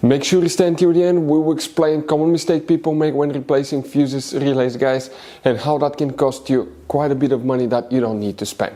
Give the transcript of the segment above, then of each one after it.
Make sure you stay until the end. We will explain common mistake people make when replacing fuses, relays, guys, and how that can cost you quite a bit of money that you don't need to spend.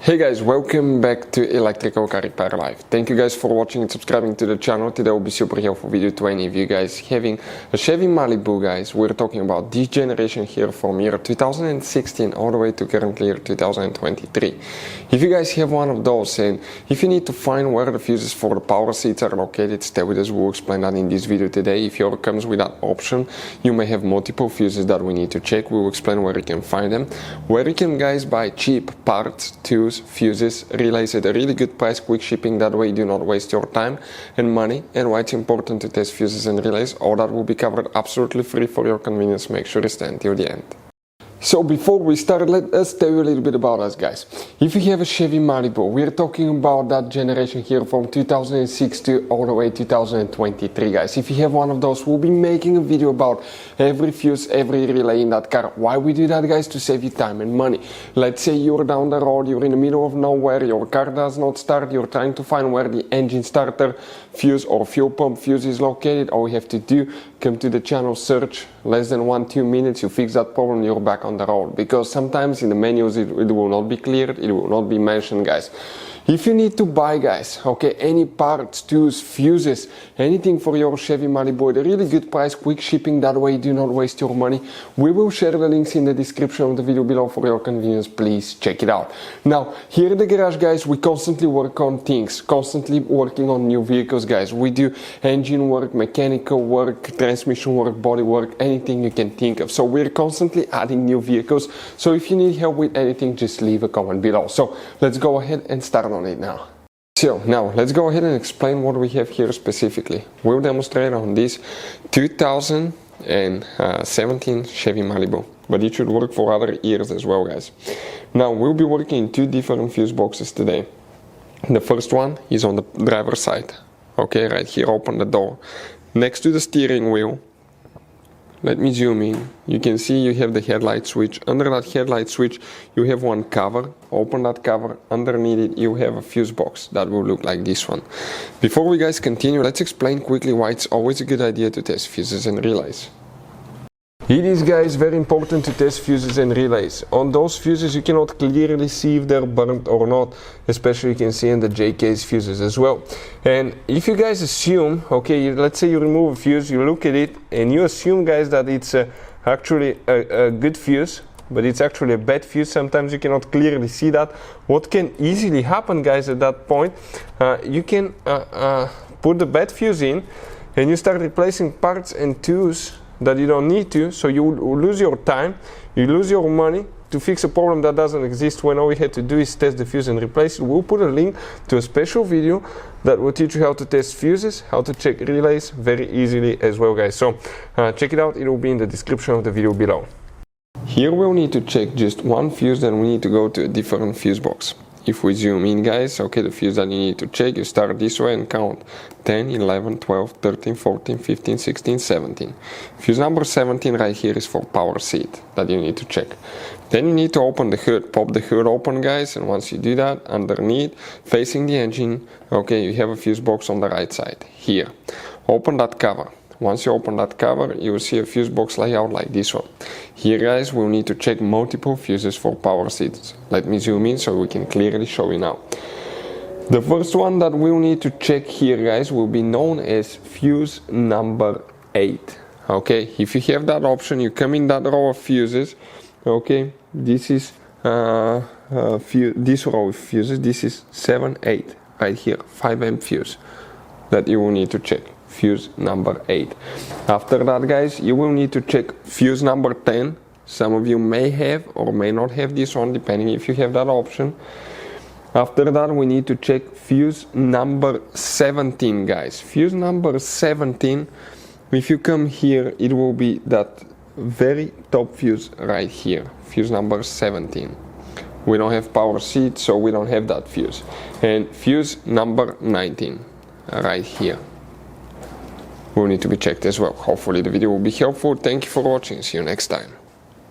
Hey guys, welcome back to Electrical Car Repair Live. Thank you guys for watching and subscribing to the channel. Today will be super helpful video to any of you guys having a Chevy Malibu, guys. We're talking about this generation here from year 2016 all the way to currently year 2023. If you guys have one of those and if you need to find where the fuses for the power seats are located, stay with us. We'll explain that in this video today. If yours comes with that option, you may have multiple fuses that we need to check. We will explain where you can find them, where you can guys buy cheap parts, tools, fuses, relays at a really good price, quick shipping, that way you do not waste your time and money, and why it's important to test fuses and relays. All that will be covered absolutely free for your convenience. Make sure you stay until the end. So before we start, let us tell you a little bit about us, guys. If you have a Chevy Malibu, we're talking about that generation here from 2006 to all the way 2023, guys. If you have one of those, we'll be making a video about every fuse, every relay in that car. Why we do that, guys? To save you time and money. Let's say you're down the road, you're in the middle of nowhere, your car does not start, you're trying to find where the engine starter fuse or fuel pump fuse is located. All you have to do, come to the channel, search, less than 1-2 minutes, you fix that problem, you're back on the road. Because sometimes in the menus it will not be cleared, it will not be mentioned, guys. If you need to buy, guys, okay, any parts, tools, fuses, anything for your Chevy Malibu at a really good price, quick shipping, that way you do not waste your money, we will share the links in the description of the video below for your convenience. Please check it out. Now, here in the garage, guys, we constantly work on things, constantly working on new vehicles, guys. We do engine work, mechanical work, transmission work, body work, anything you can think of. So we're constantly adding new vehicles. So if you need help with anything, just leave a comment below. So let's go ahead and start on it now. So now let's go ahead and explain what we have here specifically. We'll demonstrate on this 2017 Chevy Malibu, but it should work for other years as well, guys. Now we'll be working in two different fuse boxes today. The first one is on the driver's side, okay, right here. Open the door next to the steering wheel. Let me zoom in. You can see you have the headlight switch. Under that headlight switch you have one cover. Open that cover. Underneath it you have a fuse box that will look like this one. Before we guys continue, let's explain quickly why it's always a good idea to test fuses and relays. It is, guys, very important to test fuses and relays. On those fuses you cannot clearly see if they're burnt or not, especially you can see in the JK's fuses as well. And if you guys assume, okay, let's say you remove a fuse, you look at it and you assume, guys, that it's actually a good fuse, but it's actually a bad fuse. Sometimes you cannot clearly see that. What can easily happen, guys, at that point, you can put the bad fuse in and you start replacing parts and tools that you don't need to, so you lose your time, you lose your money to fix a problem that doesn't exist, when all we had to do is test the fuse and replace it. We'll put a link to a special video that will teach you how to test fuses, how to check relays very easily as well, guys. So check it out, it will be in the description of the video below. Here we'll need to check just one fuse, then we need to go to a different fuse box. If we zoom in, guys, okay, the fuse that you need to check, you start this way and count 10, 11, 12, 13, 14, 15, 16, 17. Fuse number 17 right here is for power seat that you need to check. Then you need to open the hood, pop the hood open, guys, and once you do that, underneath, facing the engine, okay, you have a fuse box on the right side, here. Open that cover. Once you open that cover, you will see a fuse box layout like this one. Here, guys, we'll need to check multiple fuses for power seats. Let me zoom in so we can clearly show you now. The first one that we'll need to check here, guys, will be known as fuse number 8. Okay, if you have that option, you come in that row of fuses. Okay, this is this row of fuses. This is 7, 8 right here, 5M fuse that you will need to check. Fuse number 8. After that, guys, you will need to check fuse number 10. Some of you may have or may not have this one, depending if you have that option. After that, we need to check fuse number 17, guys. Fuse number 17, if you come here, it will be that very top fuse right here, fuse number 17. We don't have power seat, so we don't have that fuse. And fuse number 19 right here will need to be checked as well. Hopefully the video will be helpful. Thank you for watching. See you next time.